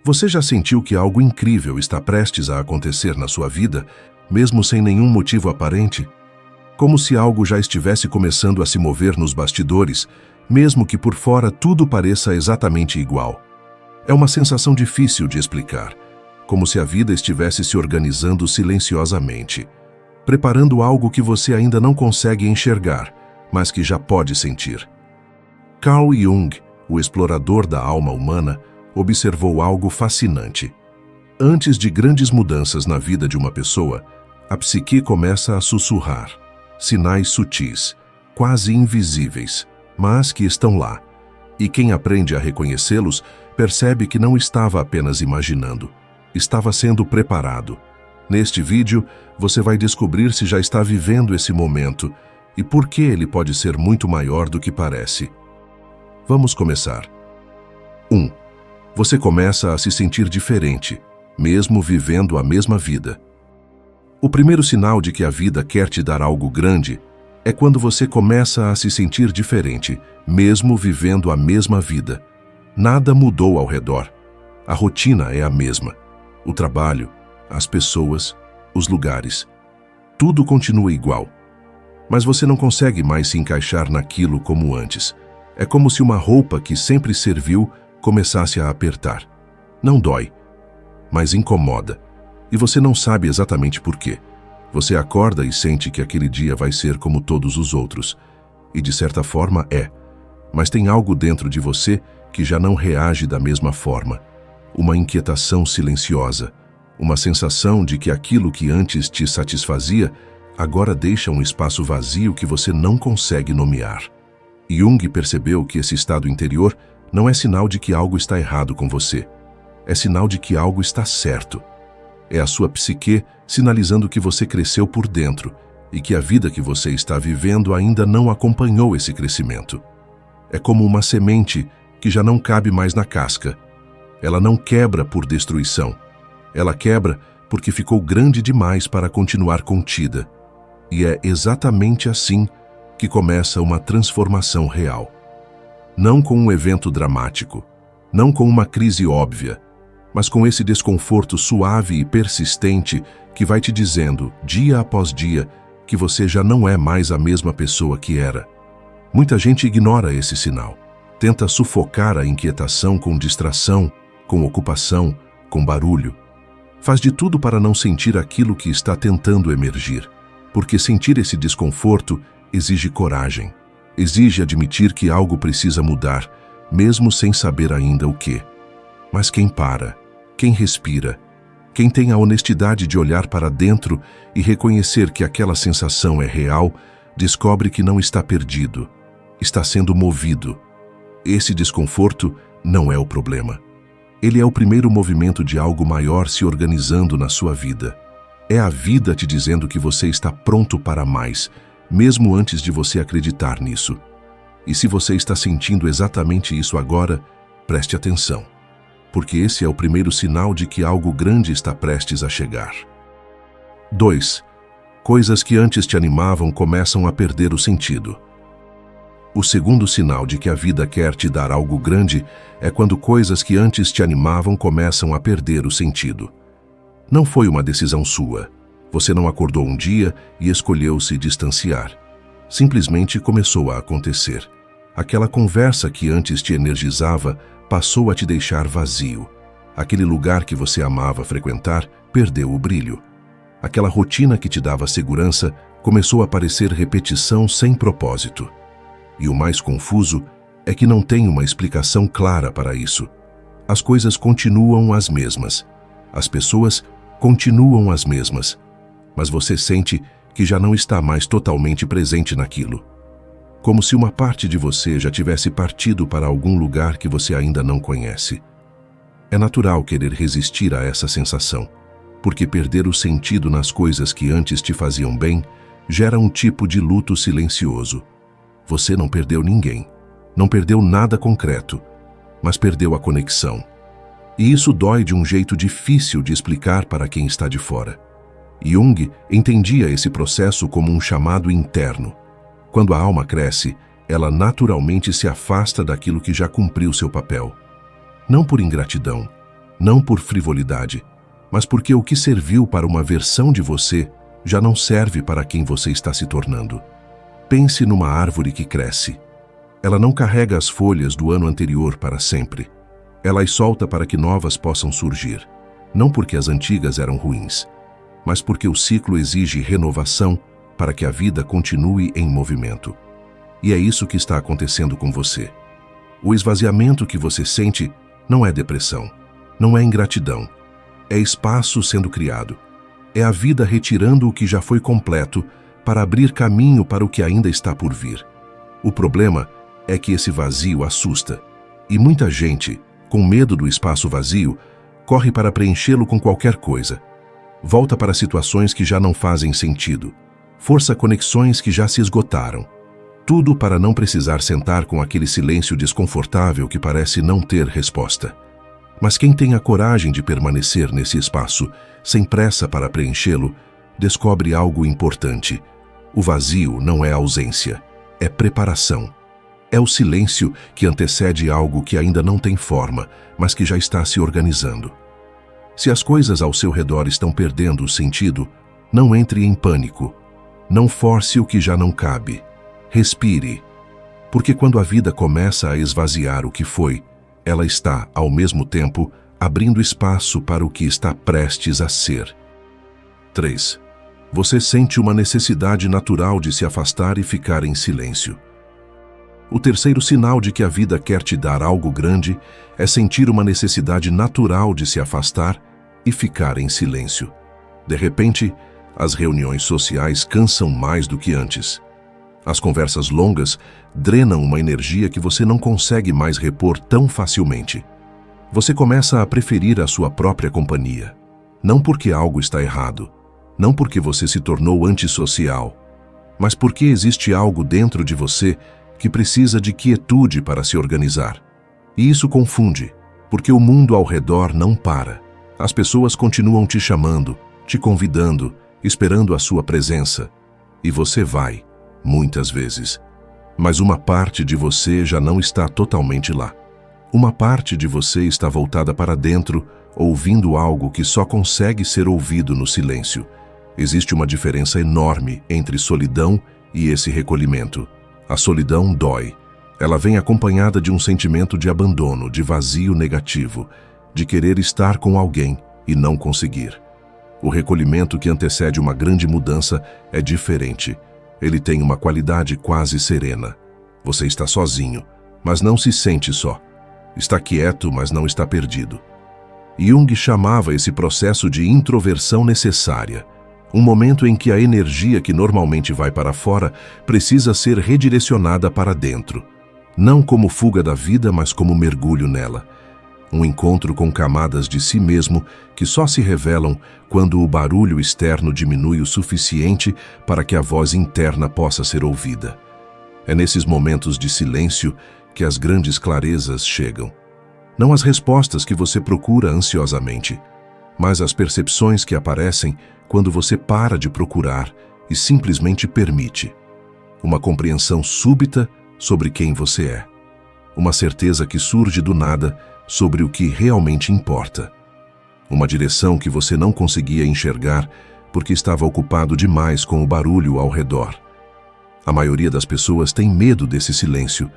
Você já sentiu que algo incrível está prestes a acontecer na sua vida, mesmo sem nenhum motivo aparente? Como se algo já estivesse começando a se mover nos bastidores, mesmo que por fora tudo pareça exatamente igual. É uma sensação difícil de explicar, como se a vida estivesse se organizando silenciosamente, preparando algo que você ainda não consegue enxergar, mas que já pode sentir. Carl Jung, o explorador da alma humana, observou algo fascinante. Antes de grandes mudanças na vida de uma pessoa, a psique começa a sussurrar, sinais sutis, quase invisíveis, mas que estão lá. E quem aprende a reconhecê-los percebe que não estava apenas imaginando, estava sendo preparado. Neste vídeo, você vai descobrir se já está vivendo esse momento e por que ele pode ser muito maior do que parece. Vamos começar. 1. Você começa a se sentir diferente, mesmo vivendo a mesma vida. O primeiro sinal de que a vida quer te dar algo grande é quando você começa a se sentir diferente, mesmo vivendo a mesma vida. Nada mudou ao redor. A rotina é a mesma. O trabalho, as pessoas, os lugares. Tudo continua igual. Mas você não consegue mais se encaixar naquilo como antes. É como se uma roupa que sempre serviu começasse a apertar. Não dói, mas incomoda. E você não sabe exatamente por quê. Você acorda e sente que aquele dia vai ser como todos os outros. E de certa forma é. Mas tem algo dentro de você que já não reage da mesma forma. Uma inquietação silenciosa. Uma sensação de que aquilo que antes te satisfazia agora deixa um espaço vazio que você não consegue nomear. Jung percebeu que esse estado interior não é sinal de que algo está errado com você. É sinal de que algo está certo. É a sua psique sinalizando que você cresceu por dentro e que a vida que você está vivendo ainda não acompanhou esse crescimento. É como uma semente que já não cabe mais na casca. Ela não quebra por destruição. Ela quebra porque ficou grande demais para continuar contida. E é exatamente assim que começa uma transformação real. Não com um evento dramático, não com uma crise óbvia, mas com esse desconforto suave e persistente que vai te dizendo, dia após dia, que você já não é mais a mesma pessoa que era. Muita gente ignora esse sinal, tenta sufocar a inquietação com distração, com ocupação, com barulho. Faz de tudo para não sentir aquilo que está tentando emergir, porque sentir esse desconforto exige coragem, exige admitir que algo precisa mudar, mesmo sem saber ainda o quê. Mas quem para, quem respira, quem tem a honestidade de olhar para dentro e reconhecer que aquela sensação é real, descobre que não está perdido, está sendo movido. Esse desconforto não é o problema. Ele é o primeiro movimento de algo maior se organizando na sua vida. É a vida te dizendo que você está pronto para mais, mesmo antes de você acreditar nisso. E se você está sentindo exatamente isso agora, preste atenção, porque esse é o primeiro sinal de que algo grande está prestes a chegar. 2. Coisas que antes te animavam começam a perder o sentido. O segundo sinal de que a vida quer te dar algo grande é quando coisas que antes te animavam começam a perder o sentido. Não foi uma decisão sua. Você não acordou um dia e escolheu se distanciar. Simplesmente começou a acontecer. Aquela conversa que antes te energizava passou a te deixar vazio. Aquele lugar que você amava frequentar perdeu o brilho. Aquela rotina que te dava segurança começou a parecer repetição sem propósito. E o mais confuso é que não tem uma explicação clara para isso. As coisas continuam as mesmas. As pessoas continuam as mesmas. Mas você sente que já não está mais totalmente presente naquilo. Como se uma parte de você já tivesse partido para algum lugar que você ainda não conhece. É natural querer resistir a essa sensação, porque perder o sentido nas coisas que antes te faziam bem gera um tipo de luto silencioso. Você não perdeu ninguém, não perdeu nada concreto, mas perdeu a conexão. E isso dói de um jeito difícil de explicar para quem está de fora. Jung entendia esse processo como um chamado interno. Quando a alma cresce, ela naturalmente se afasta daquilo que já cumpriu seu papel. Não por ingratidão, não por frivolidade, mas porque o que serviu para uma versão de você já não serve para quem você está se tornando. Pense numa árvore que cresce. Ela não carrega as folhas do ano anterior para sempre. Ela as solta para que novas possam surgir, não porque as antigas eram ruins, mas porque o ciclo exige renovação para que a vida continue em movimento. E é isso que está acontecendo com você. O esvaziamento que você sente não é depressão, não é ingratidão, é espaço sendo criado. É a vida retirando o que já foi completo para abrir caminho para o que ainda está por vir. O problema é que esse vazio assusta, e muita gente, com medo do espaço vazio, corre para preenchê-lo com qualquer coisa. Volta para situações que já não fazem sentido, força conexões que já se esgotaram. Tudo para não precisar sentar com aquele silêncio desconfortável que parece não ter resposta. Mas quem tem a coragem de permanecer nesse espaço, sem pressa para preenchê-lo, descobre algo importante. O vazio não é ausência, é preparação. É o silêncio que antecede algo que ainda não tem forma, mas que já está se organizando. Se as coisas ao seu redor estão perdendo o sentido, não entre em pânico. Não force o que já não cabe. Respire. Porque quando a vida começa a esvaziar o que foi, ela está, ao mesmo tempo, abrindo espaço para o que está prestes a ser. 3. Você sente uma necessidade natural de se afastar e ficar em silêncio. O terceiro sinal de que a vida quer te dar algo grande é sentir uma necessidade natural de se afastar e ficar em silêncio. De repente, as reuniões sociais cansam mais do que antes. As conversas longas drenam uma energia que você não consegue mais repor tão facilmente. Você começa a preferir a sua própria companhia. Não porque algo está errado, não porque você se tornou antissocial, mas porque existe algo dentro de você que precisa de quietude para se organizar. E isso confunde, porque o mundo ao redor não para. As pessoas continuam te chamando, te convidando, esperando a sua presença. E você vai, muitas vezes. Mas uma parte de você já não está totalmente lá. Uma parte de você está voltada para dentro, ouvindo algo que só consegue ser ouvido no silêncio. Existe uma diferença enorme entre solidão e esse recolhimento. A solidão dói. Ela vem acompanhada de um sentimento de abandono, de vazio negativo, de querer estar com alguém e não conseguir. O recolhimento que antecede uma grande mudança é diferente. Ele tem uma qualidade quase serena. Você está sozinho, mas não se sente só. Está quieto, mas não está perdido. Jung chamava esse processo de introversão necessária, um momento em que a energia que normalmente vai para fora precisa ser redirecionada para dentro, não como fuga da vida, mas como mergulho nela. Um encontro com camadas de si mesmo que só se revelam quando o barulho externo diminui o suficiente para que a voz interna possa ser ouvida. É nesses momentos de silêncio que as grandes clarezas chegam. Não as respostas que você procura ansiosamente, mas as percepções que aparecem quando você para de procurar e simplesmente permite. Uma compreensão súbita sobre quem você é. Uma certeza que surge do nada sobre o que realmente importa. Uma direção que você não conseguia enxergar porque estava ocupado demais com o barulho ao redor. A maioria das pessoas tem medo desse silêncio,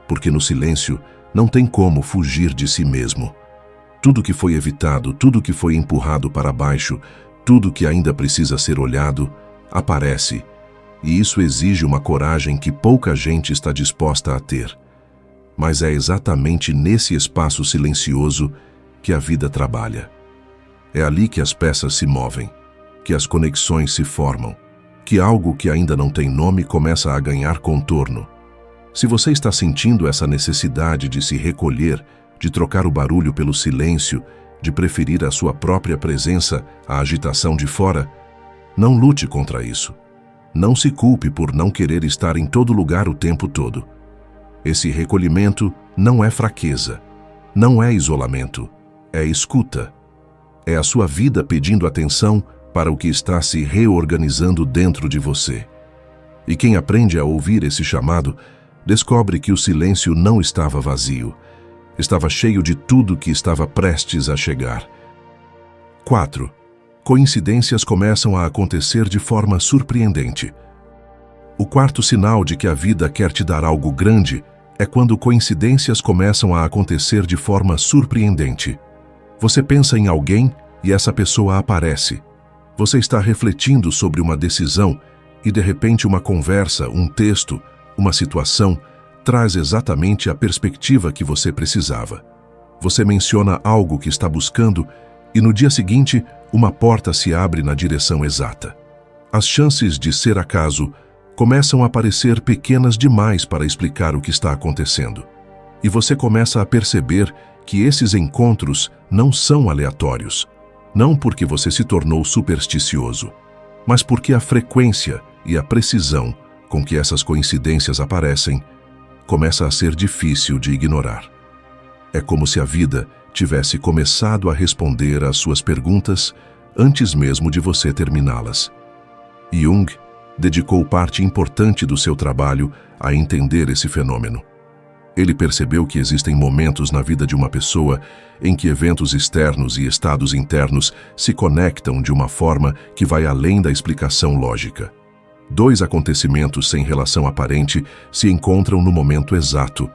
porque no silêncio não tem como fugir de si mesmo. Tudo que foi evitado, tudo que foi empurrado para baixo, tudo que ainda precisa ser olhado, aparece, e isso exige uma coragem que pouca gente está disposta a ter. Mas é exatamente nesse espaço silencioso que a vida trabalha. É ali que as peças se movem, que as conexões se formam, que algo que ainda não tem nome começa a ganhar contorno. Se você está sentindo essa necessidade de se recolher, de trocar o barulho pelo silêncio, de preferir a sua própria presença à agitação de fora, não lute contra isso. Não se culpe por não querer estar em todo lugar o tempo todo. Esse recolhimento não é fraqueza, não é isolamento, é escuta. É a sua vida pedindo atenção para o que está se reorganizando dentro de você. E quem aprende a ouvir esse chamado, descobre que o silêncio não estava vazio. Estava cheio de tudo que estava prestes a chegar. 4. Coincidências começam a acontecer de forma surpreendente. O quarto sinal de que a vida quer te dar algo grande é quando coincidências começam a acontecer de forma surpreendente. Você pensa em alguém e essa pessoa aparece. Você está refletindo sobre uma decisão e de repente uma conversa, um texto, uma situação traz exatamente a perspectiva que você precisava. Você menciona algo que está buscando e no dia seguinte uma porta se abre na direção exata. As chances de ser acaso começam a parecer pequenas demais para explicar o que está acontecendo. E você começa a perceber que esses encontros não são aleatórios. Não porque você se tornou supersticioso, mas porque a frequência e a precisão com que essas coincidências aparecem começa a ser difícil de ignorar. É como se a vida tivesse começado a responder às suas perguntas antes mesmo de você terminá-las. Jung dedicou parte importante do seu trabalho a entender esse fenômeno. Ele percebeu que existem momentos na vida de uma pessoa em que eventos externos e estados internos se conectam de uma forma que vai além da explicação lógica. Dois acontecimentos sem relação aparente se encontram no momento exato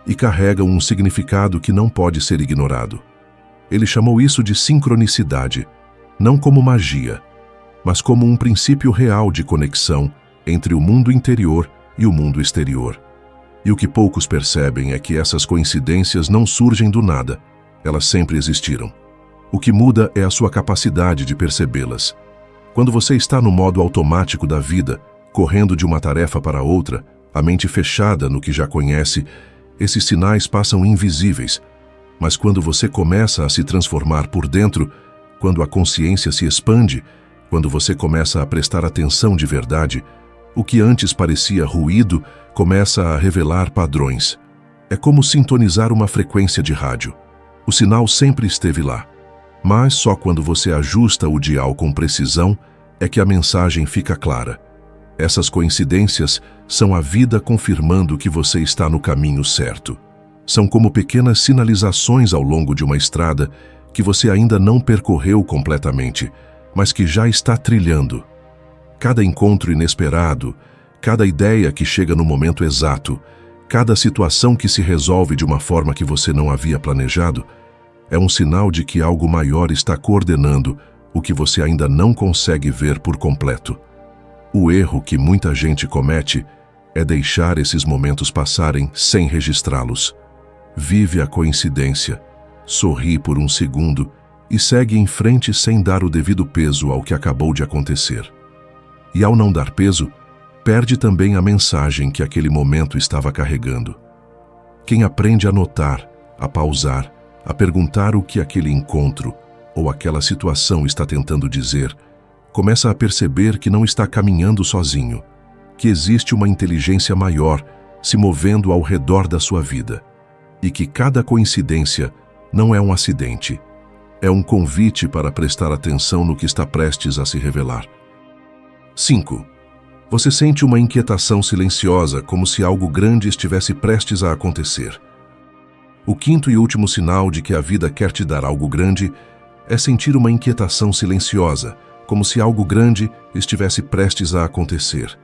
e carregam um significado que não pode ser ignorado. Ele chamou isso de sincronicidade, não como magia, mas como um princípio real de conexão entre o mundo interior e o mundo exterior. E o que poucos percebem é que essas coincidências não surgem do nada, elas sempre existiram. O que muda é a sua capacidade de percebê-las. Quando você está no modo automático da vida, correndo de uma tarefa para outra, a mente fechada no que já conhece, esses sinais passam invisíveis. Mas quando você começa a se transformar por dentro, quando a consciência se expande, quando você começa a prestar atenção de verdade, o que antes parecia ruído começa a revelar padrões. É como sintonizar uma frequência de rádio. O sinal sempre esteve lá, mas só quando você ajusta o dial com precisão é que a mensagem fica clara. Essas coincidências são a vida confirmando que você está no caminho certo. São como pequenas sinalizações ao longo de uma estrada que você ainda não percorreu completamente, mas que já está trilhando. Cada encontro inesperado, cada ideia que chega no momento exato, cada situação que se resolve de uma forma que você não havia planejado, é um sinal de que algo maior está coordenando o que você ainda não consegue ver por completo. O erro que muita gente comete é deixar esses momentos passarem sem registrá-los. Vive a coincidência, sorri por um segundo e segue em frente sem dar o devido peso ao que acabou de acontecer. E ao não dar peso, perde também a mensagem que aquele momento estava carregando. Quem aprende a notar, a pausar, a perguntar o que aquele encontro ou aquela situação está tentando dizer, começa a perceber que não está caminhando sozinho, que existe uma inteligência maior se movendo ao redor da sua vida e que cada coincidência não é um acidente, é um convite para prestar atenção no que está prestes a se revelar. 5. Você sente uma inquietação silenciosa, como se algo grande estivesse prestes a acontecer. O quinto e último sinal de que a vida quer te dar algo grande é sentir uma inquietação silenciosa, como se algo grande estivesse prestes a acontecer.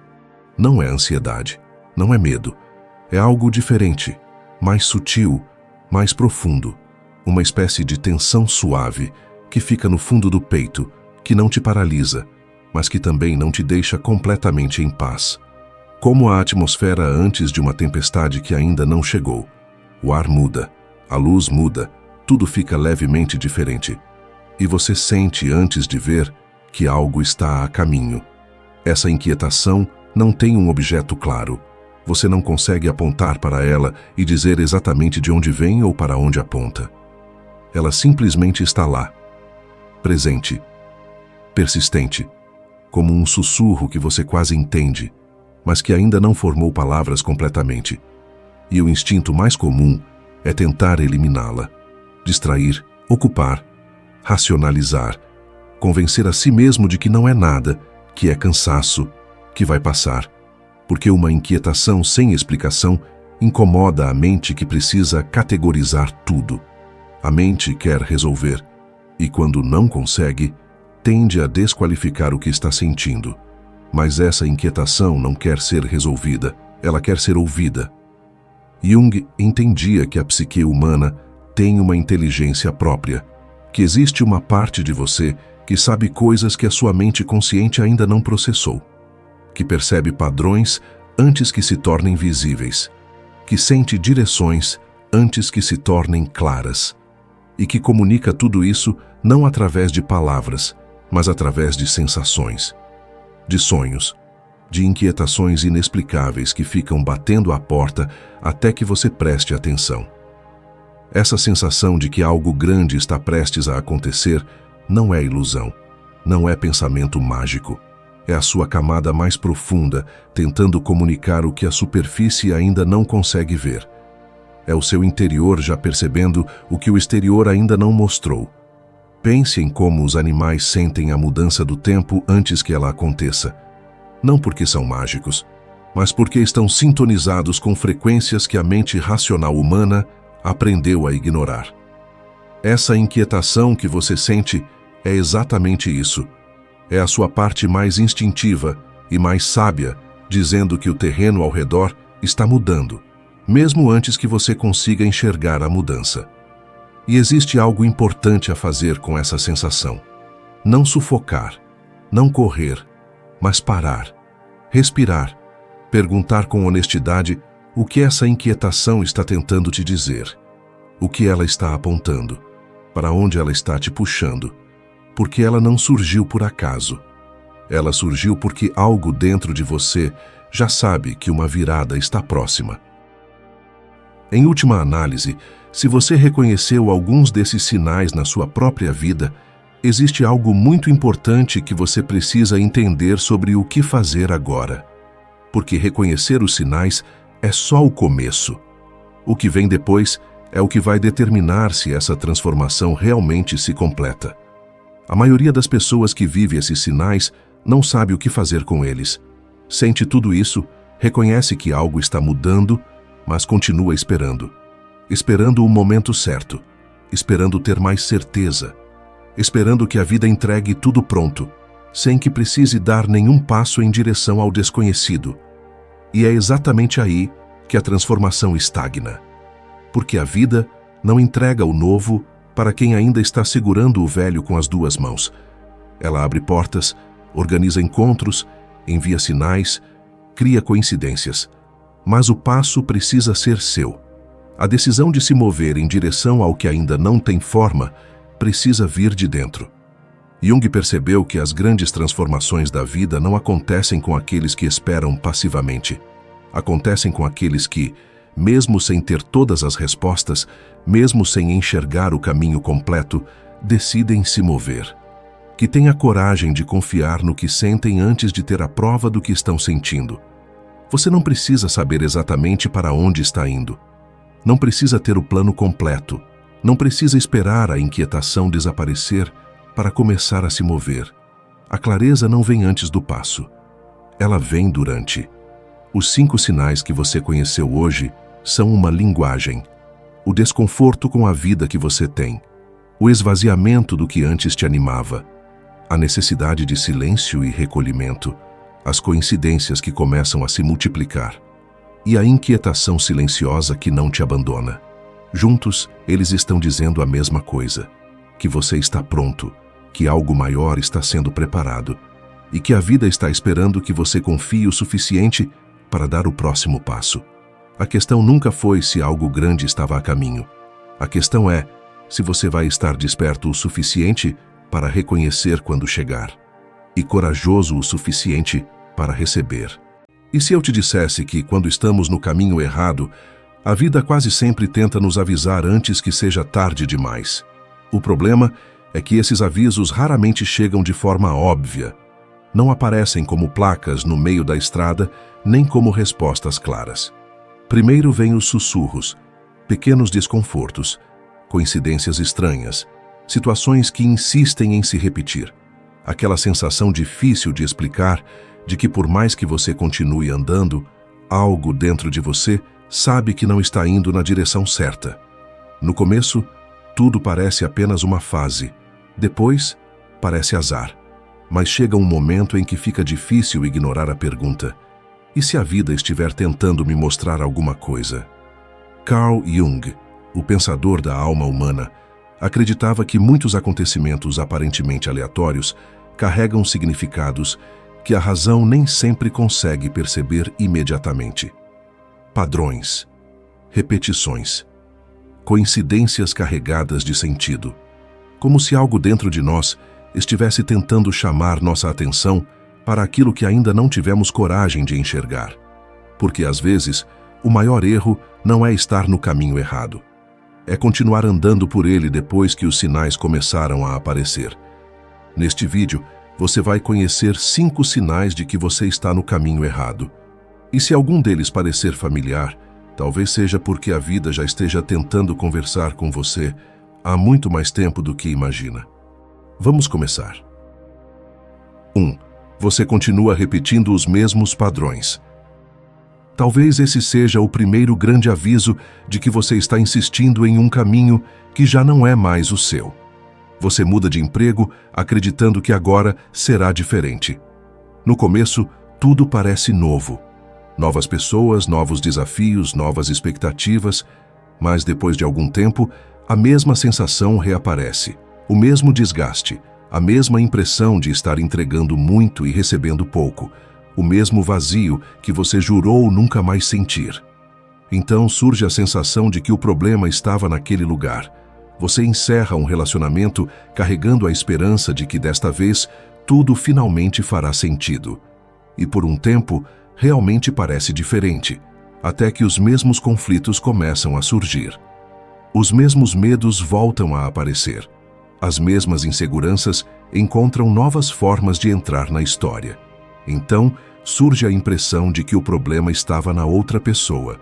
Não é ansiedade, não é medo, é algo diferente, mais sutil, mais profundo, uma espécie de tensão suave que fica no fundo do peito, que não te paralisa, mas que também não te deixa completamente em paz. Como a atmosfera antes de uma tempestade que ainda não chegou. O ar muda, a luz muda, tudo fica levemente diferente. E você sente antes de ver que algo está a caminho. Essa inquietação não tem um objeto claro. Você não consegue apontar para ela e dizer exatamente de onde vem ou para onde aponta. Ela simplesmente está lá, presente, persistente, como um sussurro que você quase entende, mas que ainda não formou palavras completamente. E o instinto mais comum é tentar eliminá-la, distrair, ocupar, racionalizar, convencer a si mesmo de que não é nada, que é cansaço, que vai passar, porque uma inquietação sem explicação Incomoda a mente que precisa categorizar tudo. A mente quer resolver e, quando não consegue, tende a desqualificar o que está sentindo. Mas essa inquietação não quer ser resolvida, ela quer ser ouvida. Jung entendia que a psique humana tem uma inteligência própria, que existe uma parte de você que sabe coisas que a sua mente consciente ainda não processou, que percebe padrões antes que se tornem visíveis, que sente direções antes que se tornem claras, e que comunica tudo isso não através de palavras, mas através de sensações, de sonhos, de inquietações inexplicáveis que ficam batendo à porta até que você preste atenção. Essa sensação de que algo grande está prestes a acontecer não é ilusão, não é pensamento mágico. É a sua camada mais profunda tentando comunicar o que a superfície ainda não consegue ver. É o seu interior já percebendo o que o exterior ainda não mostrou. Pense em como os animais sentem a mudança do tempo antes que ela aconteça. Não porque são mágicos, mas porque estão sintonizados com frequências que a mente racional humana aprendeu a ignorar. Essa inquietação que você sente é exatamente isso. É a sua parte mais instintiva e mais sábia, dizendo que o terreno ao redor está mudando, mesmo antes que você consiga enxergar a mudança. E existe algo importante a fazer com essa sensação. Não sufocar, não correr, mas parar, respirar, perguntar com honestidade o que essa inquietação está tentando te dizer, o que ela está apontando, para onde ela está te puxando, porque ela não surgiu por acaso. Ela surgiu porque algo dentro de você já sabe que uma virada está próxima. Em última análise, se você reconheceu alguns desses sinais na sua própria vida, existe algo muito importante que você precisa entender sobre o que fazer agora. Porque reconhecer os sinais é só o começo. O que vem depois é o que vai determinar se essa transformação realmente se completa. A maioria das pessoas que vive esses sinais não sabe o que fazer com eles. Sente tudo isso, reconhece que algo está mudando, mas continua esperando. Esperando o momento certo, esperando ter mais certeza, esperando que a vida entregue tudo pronto, sem que precise dar nenhum passo em direção ao desconhecido. E é exatamente aí que a transformação estagna. Porque a vida não entrega o novo para quem ainda está segurando o velho com as duas mãos. Ela abre portas, organiza encontros, envia sinais, cria coincidências. Mas o passo precisa ser seu. A decisão de se mover em direção ao que ainda não tem forma precisa vir de dentro. Jung percebeu que as grandes transformações da vida não acontecem com aqueles que esperam passivamente. Acontecem com aqueles que, mesmo sem ter todas as respostas, mesmo sem enxergar o caminho completo, decidem se mover. Que têm a coragem de confiar no que sentem antes de ter a prova do que estão sentindo. Você não precisa saber exatamente para onde está indo. Não precisa ter o plano completo. Não precisa esperar a inquietação desaparecer para começar a se mover. A clareza não vem antes do passo. Ela vem durante. Os 5 sinais que você conheceu hoje são uma linguagem. O desconforto com a vida que você tem. O esvaziamento do que antes te animava. A necessidade de silêncio e recolhimento. As coincidências que começam a se multiplicar. E a inquietação silenciosa que não te abandona. Juntos, eles estão dizendo a mesma coisa. Que você está pronto, que algo maior está sendo preparado e que a vida está esperando que você confie o suficiente para dar o próximo passo. A questão nunca foi se algo grande estava a caminho. A questão é se você vai estar desperto o suficiente para reconhecer quando chegar e corajoso o suficiente para receber. E se eu te dissesse que, quando estamos no caminho errado, a vida quase sempre tenta nos avisar antes que seja tarde demais? O problema é que esses avisos raramente chegam de forma óbvia. Não aparecem como placas no meio da estrada, nem como respostas claras. Primeiro vêm os sussurros, pequenos desconfortos, coincidências estranhas, situações que insistem em se repetir. Aquela sensação difícil de explicar, de que por mais que você continue andando, algo dentro de você sabe que não está indo na direção certa. No começo, tudo parece apenas uma fase. Depois, parece azar. Mas chega um momento em que fica difícil ignorar a pergunta: e se a vida estiver tentando me mostrar alguma coisa? Carl Jung, o pensador da alma humana, acreditava que muitos acontecimentos aparentemente aleatórios carregam significados que a razão nem sempre consegue perceber imediatamente. Padrões, repetições, coincidências carregadas de sentido, como se algo dentro de nós estivesse tentando chamar nossa atenção para aquilo que ainda não tivemos coragem de enxergar. Porque, às vezes, o maior erro não é estar no caminho errado. É continuar andando por ele depois que os sinais começaram a aparecer. Neste vídeo, você vai conhecer 5 sinais de que você está no caminho errado. E se algum deles parecer familiar, talvez seja porque a vida já esteja tentando conversar com você há muito mais tempo do que imagina. Vamos começar. 1. Você continua repetindo os mesmos padrões. Talvez esse seja o primeiro grande aviso de que você está insistindo em um caminho que já não é mais o seu. Você muda de emprego acreditando que agora será diferente. No começo, tudo parece novo. Novas pessoas, novos desafios, novas expectativas, mas depois de algum tempo, a mesma sensação reaparece, o mesmo desgaste, a mesma impressão de estar entregando muito e recebendo pouco, o mesmo vazio que você jurou nunca mais sentir. Então surge a sensação de que o problema estava naquele lugar. Você encerra um relacionamento carregando a esperança de que desta vez tudo finalmente fará sentido. E por um tempo, realmente parece diferente, até que os mesmos conflitos começam a surgir. Os mesmos medos voltam a aparecer. As mesmas inseguranças encontram novas formas de entrar na história. Então, surge a impressão de que o problema estava na outra pessoa.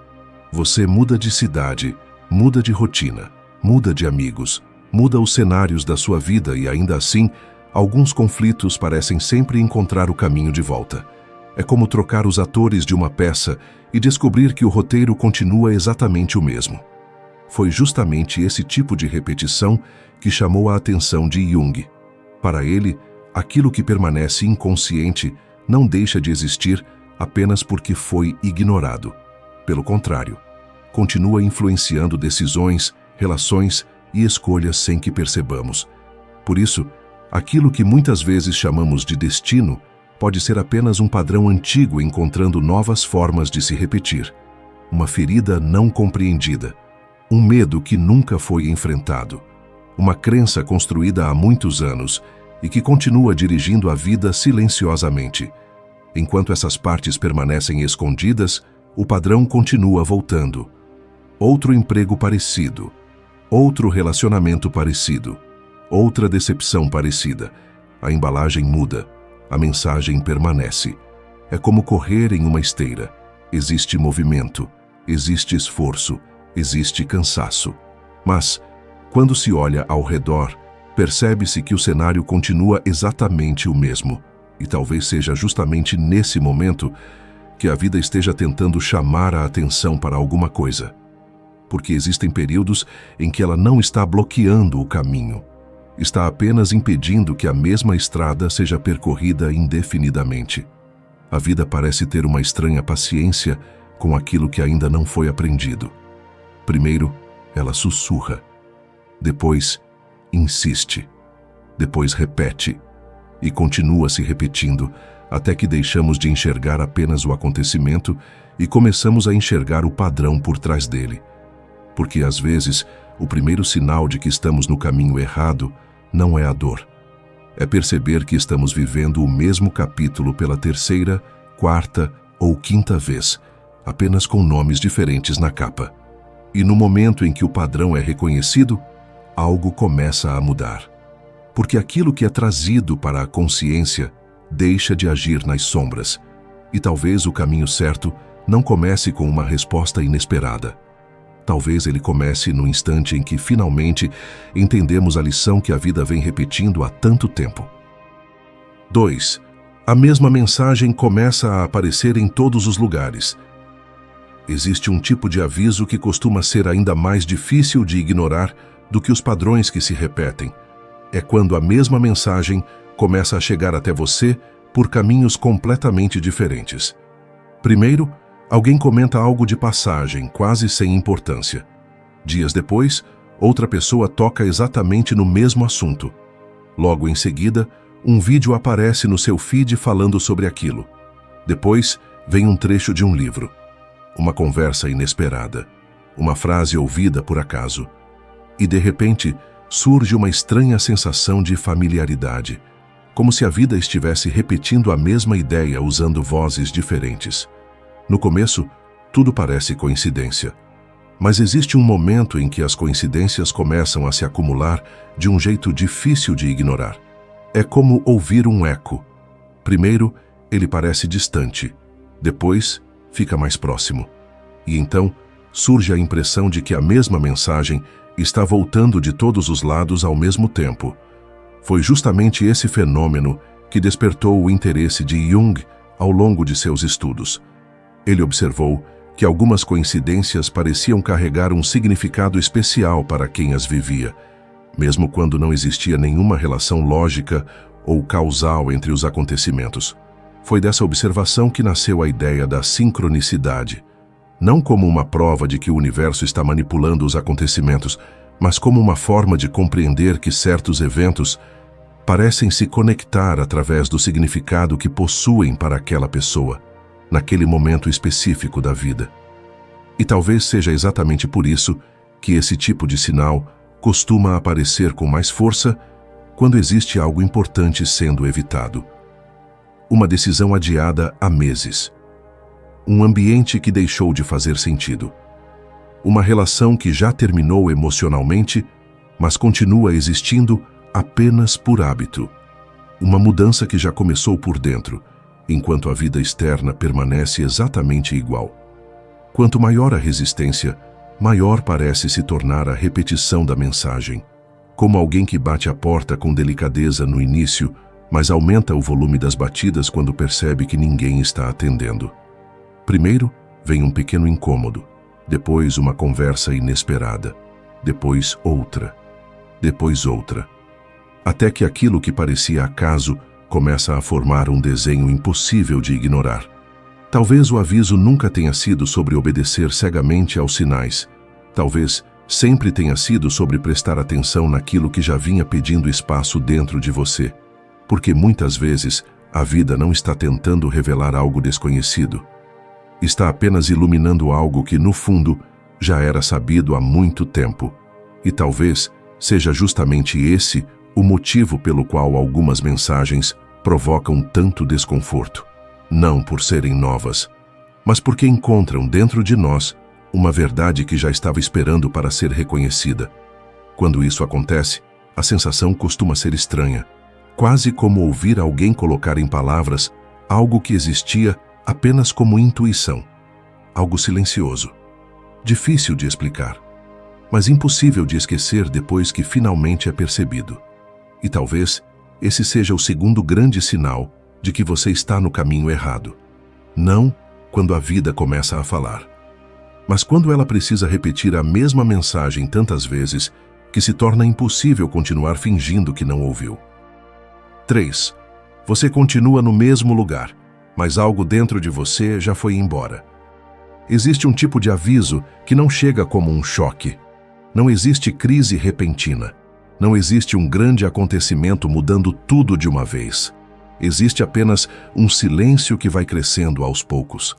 Você muda de cidade, muda de rotina, muda de amigos, muda os cenários da sua vida e ainda assim, alguns conflitos parecem sempre encontrar o caminho de volta. É como trocar os atores de uma peça e descobrir que o roteiro continua exatamente o mesmo. Foi justamente esse tipo de repetição que chamou a atenção de Jung. Para ele, aquilo que permanece inconsciente não deixa de existir apenas porque foi ignorado. Pelo contrário, continua influenciando decisões, relações e escolhas sem que percebamos. Por isso, aquilo que muitas vezes chamamos de destino pode ser apenas um padrão antigo encontrando novas formas de se repetir. Uma ferida não compreendida, um medo que nunca foi enfrentado, uma crença construída há muitos anos e que continua dirigindo a vida silenciosamente. Enquanto essas partes permanecem escondidas, o padrão continua voltando. Outro emprego parecido, outro relacionamento parecido, outra decepção parecida. A embalagem muda, a mensagem permanece. É como correr em uma esteira. Existe movimento, existe esforço, existe cansaço. Mas, quando se olha ao redor, percebe-se que o cenário continua exatamente o mesmo. E talvez seja justamente nesse momento que a vida esteja tentando chamar a atenção para alguma coisa. Porque existem períodos em que ela não está bloqueando o caminho. Está apenas impedindo que a mesma estrada seja percorrida indefinidamente. A vida parece ter uma estranha paciência com aquilo que ainda não foi aprendido. Primeiro, ela sussurra. Depois, insiste. Depois repete. E continua se repetindo até que deixamos de enxergar apenas o acontecimento e começamos a enxergar o padrão por trás dele. Porque, às vezes, o primeiro sinal de que estamos no caminho errado não é a dor. É perceber que estamos vivendo o mesmo capítulo pela terceira, quarta ou quinta vez, apenas com nomes diferentes na capa. E no momento em que o padrão é reconhecido, algo começa a mudar. Porque aquilo que é trazido para a consciência deixa de agir nas sombras. E talvez o caminho certo não comece com uma resposta inesperada. Talvez ele comece no instante em que finalmente entendemos a lição que a vida vem repetindo há tanto tempo. 2. A mesma mensagem começa a aparecer em todos os lugares. Existe um tipo de aviso que costuma ser ainda mais difícil de ignorar do que os padrões que se repetem. É quando a mesma mensagem começa a chegar até você por caminhos completamente diferentes. Primeiro, alguém comenta algo de passagem, quase sem importância. Dias depois, outra pessoa toca exatamente no mesmo assunto. Logo em seguida, um vídeo aparece no seu feed falando sobre aquilo. Depois, vem um trecho de um livro. Uma conversa inesperada. Uma frase ouvida por acaso. E, de repente, surge uma estranha sensação de familiaridade, como se a vida estivesse repetindo a mesma ideia usando vozes diferentes. No começo, tudo parece coincidência. Mas existe um momento em que as coincidências começam a se acumular de um jeito difícil de ignorar. É como ouvir um eco. Primeiro, ele parece distante. Depois, fica mais próximo. E então, surge a impressão de que a mesma mensagem está voltando de todos os lados ao mesmo tempo. Foi justamente esse fenômeno que despertou o interesse de Jung ao longo de seus estudos. Ele observou que algumas coincidências pareciam carregar um significado especial para quem as vivia, mesmo quando não existia nenhuma relação lógica ou causal entre os acontecimentos. Foi dessa observação que nasceu a ideia da sincronicidade, não como uma prova de que o universo está manipulando os acontecimentos, mas como uma forma de compreender que certos eventos parecem se conectar através do significado que possuem para aquela pessoa, naquele momento específico da vida. E talvez seja exatamente por isso que esse tipo de sinal costuma aparecer com mais força quando existe algo importante sendo evitado. Uma decisão adiada há meses. Um ambiente que deixou de fazer sentido. Uma relação que já terminou emocionalmente, mas continua existindo apenas por hábito. Uma mudança que já começou por dentro, enquanto a vida externa permanece exatamente igual. Quanto maior a resistência, maior parece se tornar a repetição da mensagem, como alguém que bate a porta com delicadeza no início, mas aumenta o volume das batidas quando percebe que ninguém está atendendo. Primeiro, vem um pequeno incômodo, depois uma conversa inesperada, depois outra, até que aquilo que parecia acaso começa a formar um desenho impossível de ignorar. Talvez o aviso nunca tenha sido sobre obedecer cegamente aos sinais. Talvez sempre tenha sido sobre prestar atenção naquilo que já vinha pedindo espaço dentro de você. Porque muitas vezes a vida não está tentando revelar algo desconhecido. Está apenas iluminando algo que, no fundo, já era sabido há muito tempo. E talvez seja justamente esse o motivo pelo qual algumas mensagens provocam tanto desconforto. Não por serem novas, mas porque encontram dentro de nós uma verdade que já estava esperando para ser reconhecida. Quando isso acontece, a sensação costuma ser estranha, quase como ouvir alguém colocar em palavras algo que existia apenas como intuição, algo silencioso, difícil de explicar, mas impossível de esquecer depois que finalmente é percebido. E talvez esse seja o segundo grande sinal de que você está no caminho errado. Não quando a vida começa a falar, mas quando ela precisa repetir a mesma mensagem tantas vezes que se torna impossível continuar fingindo que não ouviu. 3. Você continua no mesmo lugar, mas algo dentro de você já foi embora. Existe um tipo de aviso que não chega como um choque. Não existe crise repentina. Não existe um grande acontecimento mudando tudo de uma vez. Existe apenas um silêncio que vai crescendo aos poucos.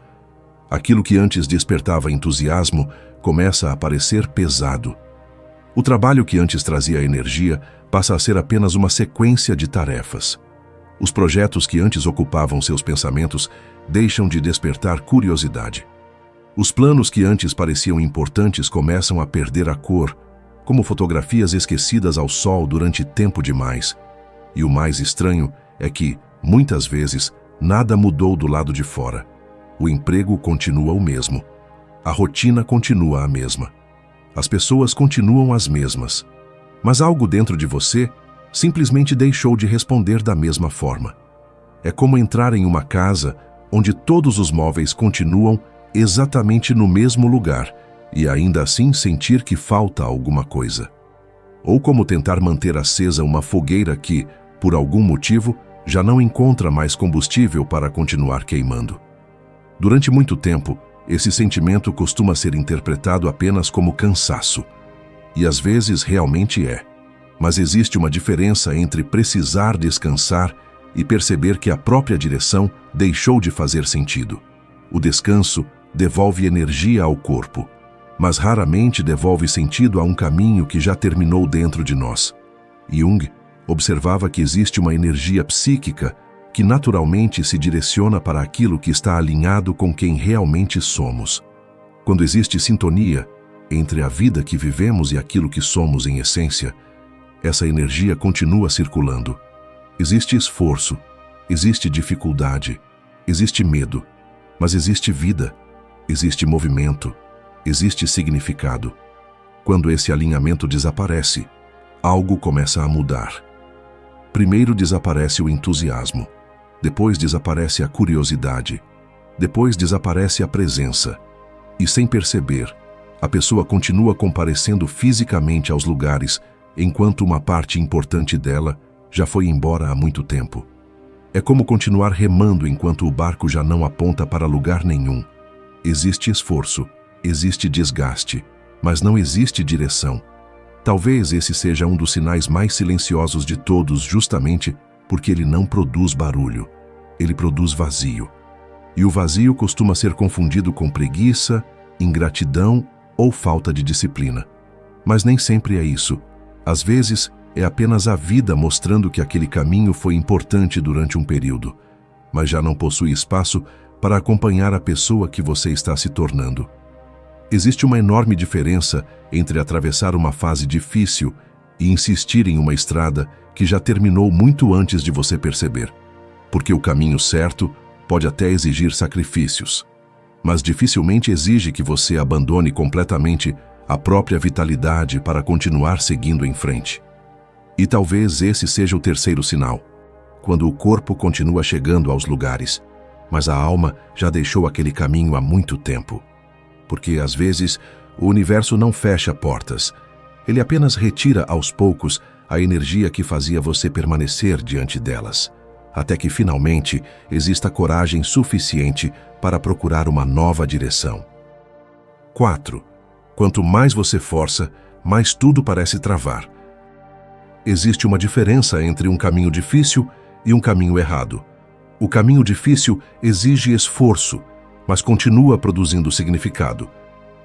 Aquilo que antes despertava entusiasmo começa a parecer pesado. O trabalho que antes trazia energia passa a ser apenas uma sequência de tarefas. Os projetos que antes ocupavam seus pensamentos deixam de despertar curiosidade. Os planos que antes pareciam importantes começam a perder a cor, como fotografias esquecidas ao sol durante tempo demais. E o mais estranho é que, muitas vezes, nada mudou do lado de fora. O emprego continua o mesmo. A rotina continua a mesma. As pessoas continuam as mesmas. Mas algo dentro de você simplesmente deixou de responder da mesma forma. É como entrar em uma casa onde todos os móveis continuam exatamente no mesmo lugar e ainda assim sentir que falta alguma coisa. Ou como tentar manter acesa uma fogueira que, por algum motivo, já não encontra mais combustível para continuar queimando. Durante muito tempo, esse sentimento costuma ser interpretado apenas como cansaço. E às vezes realmente é. Mas existe uma diferença entre precisar descansar e perceber que a própria direção deixou de fazer sentido. O descanso devolve energia ao corpo, mas raramente devolve sentido a um caminho que já terminou dentro de nós. Jung observava que existe uma energia psíquica que naturalmente se direciona para aquilo que está alinhado com quem realmente somos. Quando existe sintonia entre a vida que vivemos e aquilo que somos em essência, essa energia continua circulando. Existe esforço, existe dificuldade, existe medo, mas existe vida, existe movimento, existe significado. Quando esse alinhamento desaparece, algo começa a mudar. Primeiro desaparece o entusiasmo, depois desaparece a curiosidade, depois desaparece a presença. E sem perceber, a pessoa continua comparecendo fisicamente aos lugares, enquanto uma parte importante dela já foi embora há muito tempo. É como continuar remando enquanto o barco já não aponta para lugar nenhum. Existe esforço, existe desgaste, mas não existe direção. Talvez esse seja um dos sinais mais silenciosos de todos, justamente porque ele não produz barulho. Ele produz vazio. E o vazio costuma ser confundido com preguiça, ingratidão ou falta de disciplina. Mas nem sempre é isso. Às vezes, é apenas a vida mostrando que aquele caminho foi importante durante um período, mas já não possui espaço para acompanhar a pessoa que você está se tornando. Existe uma enorme diferença entre atravessar uma fase difícil e insistir em uma estrada que já terminou muito antes de você perceber. Porque o caminho certo pode até exigir sacrifícios, mas dificilmente exige que você abandone completamente a própria vitalidade para continuar seguindo em frente. E talvez esse seja o terceiro sinal, quando o corpo continua chegando aos lugares, mas a alma já deixou aquele caminho há muito tempo. Porque, às vezes, o universo não fecha portas. Ele apenas retira aos poucos a energia que fazia você permanecer diante delas, até que finalmente exista coragem suficiente para procurar uma nova direção. 4. Quanto mais você força, mais tudo parece travar. Existe uma diferença entre um caminho difícil e um caminho errado. O caminho difícil exige esforço, mas continua produzindo significado.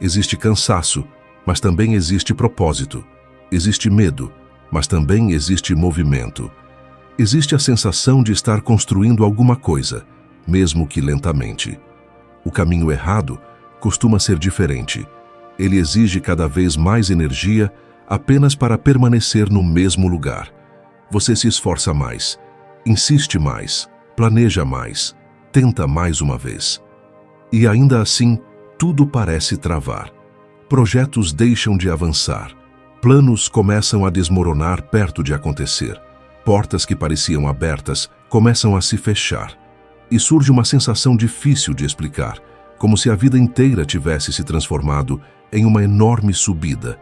Existe cansaço, mas também existe propósito. Existe medo, mas também existe movimento. Existe a sensação de estar construindo alguma coisa, mesmo que lentamente. O caminho errado costuma ser diferente. Ele exige cada vez mais energia apenas para permanecer no mesmo lugar. Você se esforça mais, insiste mais, planeja mais, tenta mais uma vez. E ainda assim, tudo parece travar. Projetos deixam de avançar. Planos começam a desmoronar perto de acontecer. Portas que pareciam abertas começam a se fechar. E surge uma sensação difícil de explicar, como se a vida inteira tivesse se transformado em uma enorme subida.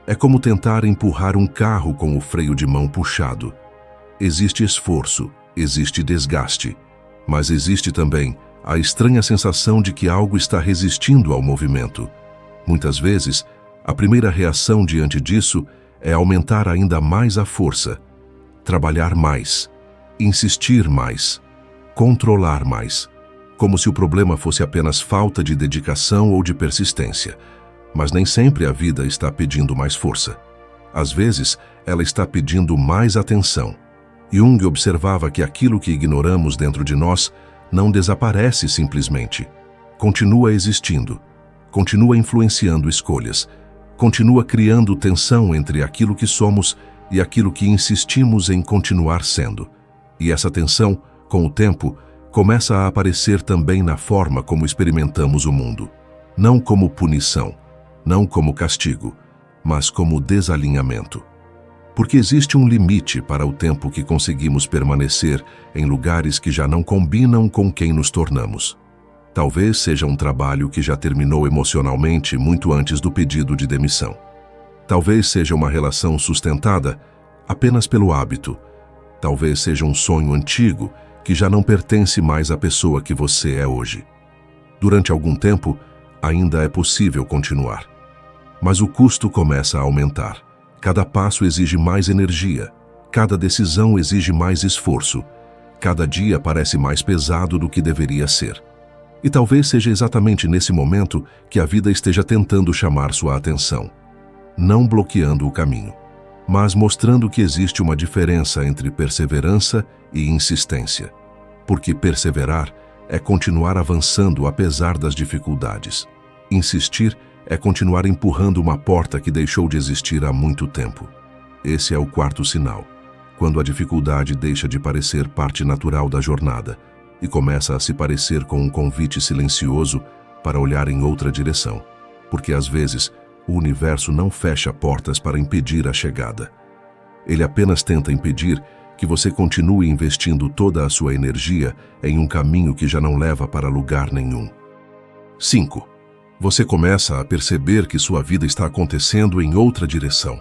É como tentar empurrar um carro com o freio de mão puxado. Existe esforço, existe desgaste, mas existe também a estranha sensação de que algo está resistindo ao movimento. Muitas vezes, a primeira reação diante disso é aumentar ainda mais a força, trabalhar mais, insistir mais, controlar mais, como se o problema fosse apenas falta de dedicação ou de persistência. Mas nem sempre a vida está pedindo mais força. Às vezes, ela está pedindo mais atenção. Jung observava que aquilo que ignoramos dentro de nós não desaparece simplesmente. Continua existindo, continua influenciando escolhas, continua criando tensão entre aquilo que somos e aquilo que insistimos em continuar sendo. E essa tensão, com o tempo, começa a aparecer também na forma como experimentamos o mundo. Não como punição, não como castigo, mas como desalinhamento. Porque existe um limite para o tempo que conseguimos permanecer em lugares que já não combinam com quem nos tornamos. Talvez seja um trabalho que já terminou emocionalmente muito antes do pedido de demissão. Talvez seja uma relação sustentada apenas pelo hábito. Talvez seja um sonho antigo que já não pertence mais à pessoa que você é hoje. Durante algum tempo, ainda é possível continuar. Mas o custo começa a aumentar. Cada passo exige mais energia. Cada decisão exige mais esforço. Cada dia parece mais pesado do que deveria ser. E talvez seja exatamente nesse momento que a vida esteja tentando chamar sua atenção. Não bloqueando o caminho, mas mostrando que existe uma diferença entre perseverança e insistência. Porque perseverar é continuar avançando apesar das dificuldades. Insistir é continuar empurrando uma porta que deixou de existir há muito tempo. Esse é o quarto sinal, quando a dificuldade deixa de parecer parte natural da jornada e começa a se parecer com um convite silencioso para olhar em outra direção. Porque às vezes, o universo não fecha portas para impedir a chegada. Ele apenas tenta impedir que você continue investindo toda a sua energia em um caminho que já não leva para lugar nenhum. 5. Você começa a perceber que sua vida está acontecendo em outra direção.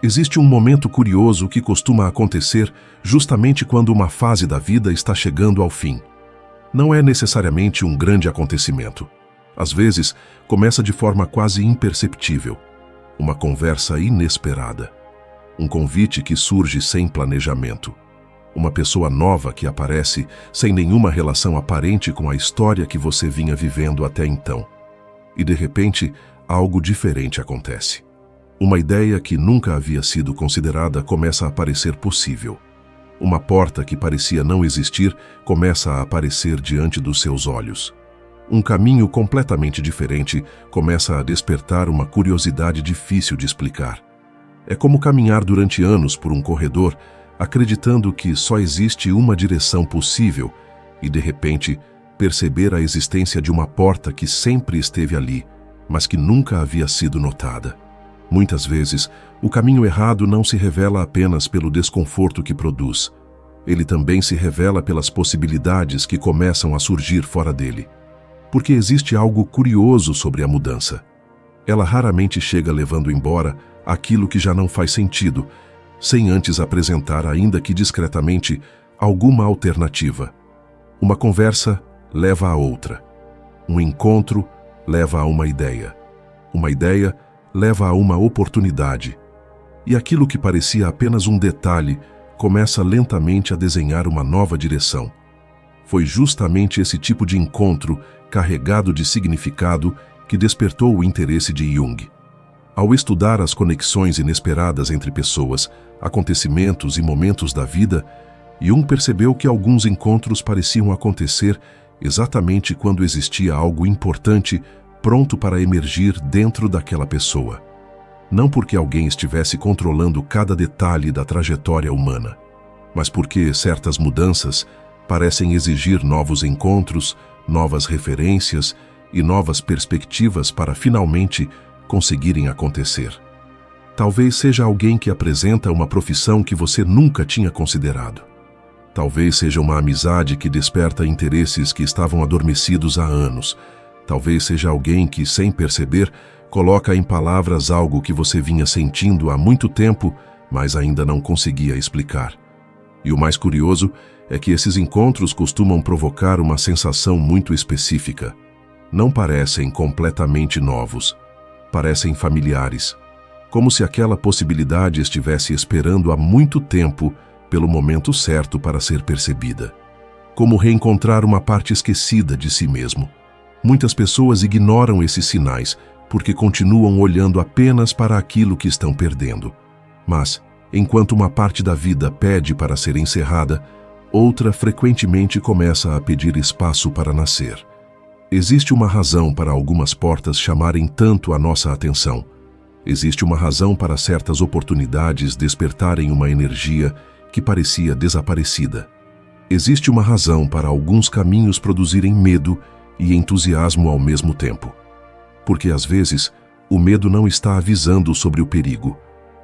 Existe um momento curioso que costuma acontecer justamente quando uma fase da vida está chegando ao fim. Não é necessariamente um grande acontecimento. Às vezes, começa de forma quase imperceptível. Uma conversa inesperada. Um convite que surge sem planejamento. Uma pessoa nova que aparece sem nenhuma relação aparente com a história que você vinha vivendo até então. E de repente, algo diferente acontece. Uma ideia que nunca havia sido considerada começa a parecer possível. Uma porta que parecia não existir começa a aparecer diante dos seus olhos. Um caminho completamente diferente começa a despertar uma curiosidade difícil de explicar. É como caminhar durante anos por um corredor, acreditando que só existe uma direção possível e, de repente, perceber a existência de uma porta que sempre esteve ali, mas que nunca havia sido notada. Muitas vezes, o caminho errado não se revela apenas pelo desconforto que produz. Ele também se revela pelas possibilidades que começam a surgir fora dele. Porque existe algo curioso sobre a mudança. Ela raramente chega levando embora aquilo que já não faz sentido, sem antes apresentar, ainda que discretamente, alguma alternativa. Uma conversa leva a outra. Um encontro leva a uma ideia. Uma ideia leva a uma oportunidade. E aquilo que parecia apenas um detalhe começa lentamente a desenhar uma nova direção. Foi justamente esse tipo de encontro, carregado de significado, que despertou o interesse de Jung. Ao estudar as conexões inesperadas entre pessoas, acontecimentos e momentos da vida, Jung percebeu que alguns encontros pareciam acontecer exatamente quando existia algo importante pronto para emergir dentro daquela pessoa. Não porque alguém estivesse controlando cada detalhe da trajetória humana, mas porque certas mudanças parecem exigir novos encontros, novas referências e novas perspectivas para finalmente conseguirem acontecer. Talvez seja alguém que apresenta uma profissão que você nunca tinha considerado. Talvez seja uma amizade que desperta interesses que estavam adormecidos há anos. Talvez seja alguém que, sem perceber, coloca em palavras algo que você vinha sentindo há muito tempo, mas ainda não conseguia explicar. E o mais curioso é que esses encontros costumam provocar uma sensação muito específica. Não parecem completamente novos. Parecem familiares. Como se aquela possibilidade estivesse esperando há muito tempo pelo momento certo para ser percebida. Como reencontrar uma parte esquecida de si mesmo. Muitas pessoas ignoram esses sinais porque continuam olhando apenas para aquilo que estão perdendo. Mas, enquanto uma parte da vida pede para ser encerrada, outra frequentemente começa a pedir espaço para nascer. Existe uma razão para algumas portas chamarem tanto a nossa atenção. Existe uma razão para certas oportunidades despertarem uma energia que parecia desaparecida. Existe uma razão para alguns caminhos produzirem medo e entusiasmo ao mesmo tempo. Porque às vezes, o medo não está avisando sobre o perigo,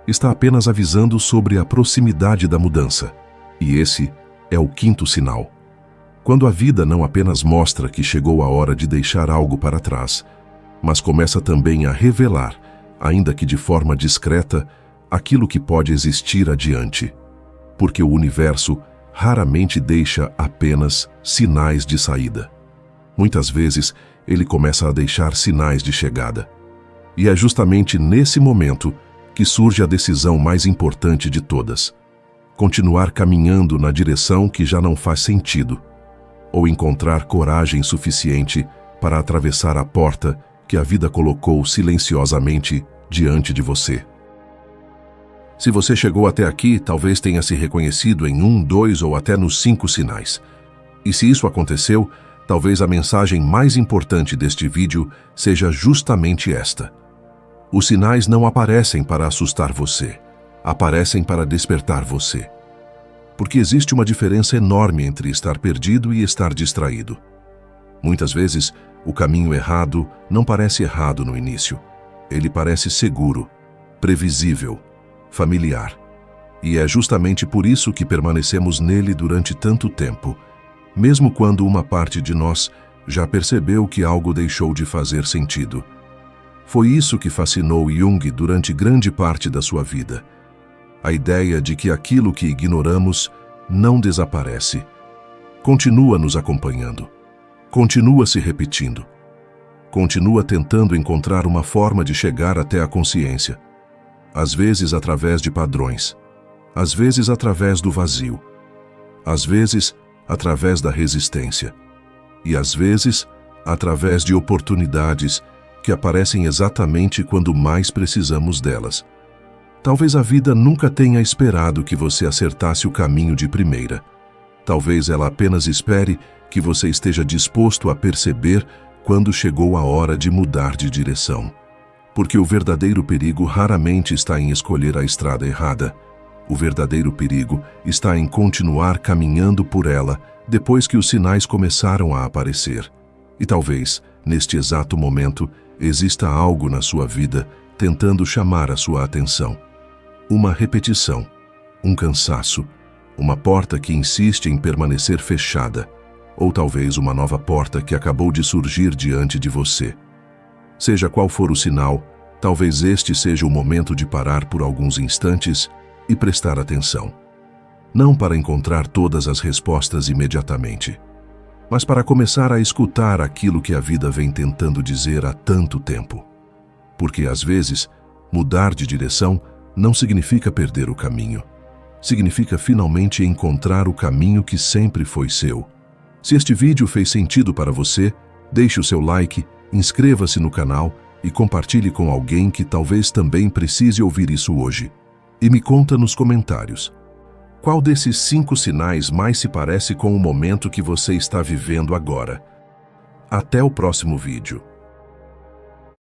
está apenas avisando sobre a proximidade da mudança. E esse é o quinto sinal. Quando a vida não apenas mostra que chegou a hora de deixar algo para trás, mas começa também a revelar, ainda que de forma discreta, aquilo que pode existir adiante. Porque o universo raramente deixa apenas sinais de saída. Muitas vezes, ele começa a deixar sinais de chegada. E é justamente nesse momento que surge a decisão mais importante de todas: continuar caminhando na direção que já não faz sentido, ou encontrar coragem suficiente para atravessar a porta que a vida colocou silenciosamente diante de você. Se você chegou até aqui, talvez tenha se reconhecido em 1, 2 ou até nos 5 sinais. E se isso aconteceu, talvez a mensagem mais importante deste vídeo seja justamente esta: os sinais não aparecem para assustar você, aparecem para despertar você. Porque existe uma diferença enorme entre estar perdido e estar distraído. Muitas vezes, o caminho errado não parece errado no início. Ele parece seguro, previsível, familiar. E é justamente por isso que permanecemos nele durante tanto tempo, mesmo quando uma parte de nós já percebeu que algo deixou de fazer sentido. Foi isso que fascinou Jung durante grande parte da sua vida. A ideia de que aquilo que ignoramos não desaparece. Continua nos acompanhando. Continua se repetindo. Continua tentando encontrar uma forma de chegar até a consciência. Às vezes através de padrões. Às vezes através do vazio. Às vezes através da resistência. E às vezes através de oportunidades que aparecem exatamente quando mais precisamos delas. Talvez a vida nunca tenha esperado que você acertasse o caminho de primeira. Talvez ela apenas espere que você esteja disposto a perceber quando chegou a hora de mudar de direção. Porque o verdadeiro perigo raramente está em escolher a estrada errada. O verdadeiro perigo está em continuar caminhando por ela depois que os sinais começaram a aparecer. E talvez, neste exato momento, exista algo na sua vida tentando chamar a sua atenção. Uma repetição, um cansaço, uma porta que insiste em permanecer fechada, ou talvez uma nova porta que acabou de surgir diante de você. Seja qual for o sinal, talvez este seja o momento de parar por alguns instantes e prestar atenção. Não para encontrar todas as respostas imediatamente, mas para começar a escutar aquilo que a vida vem tentando dizer há tanto tempo. Porque, às vezes, mudar de direção não significa perder o caminho. Significa finalmente encontrar o caminho que sempre foi seu. Se este vídeo fez sentido para você, deixe o seu like, inscreva-se no canal e compartilhe com alguém que talvez também precise ouvir isso hoje. E me conta nos comentários: qual desses 5 sinais mais se parece com o momento que você está vivendo agora? Até o próximo vídeo.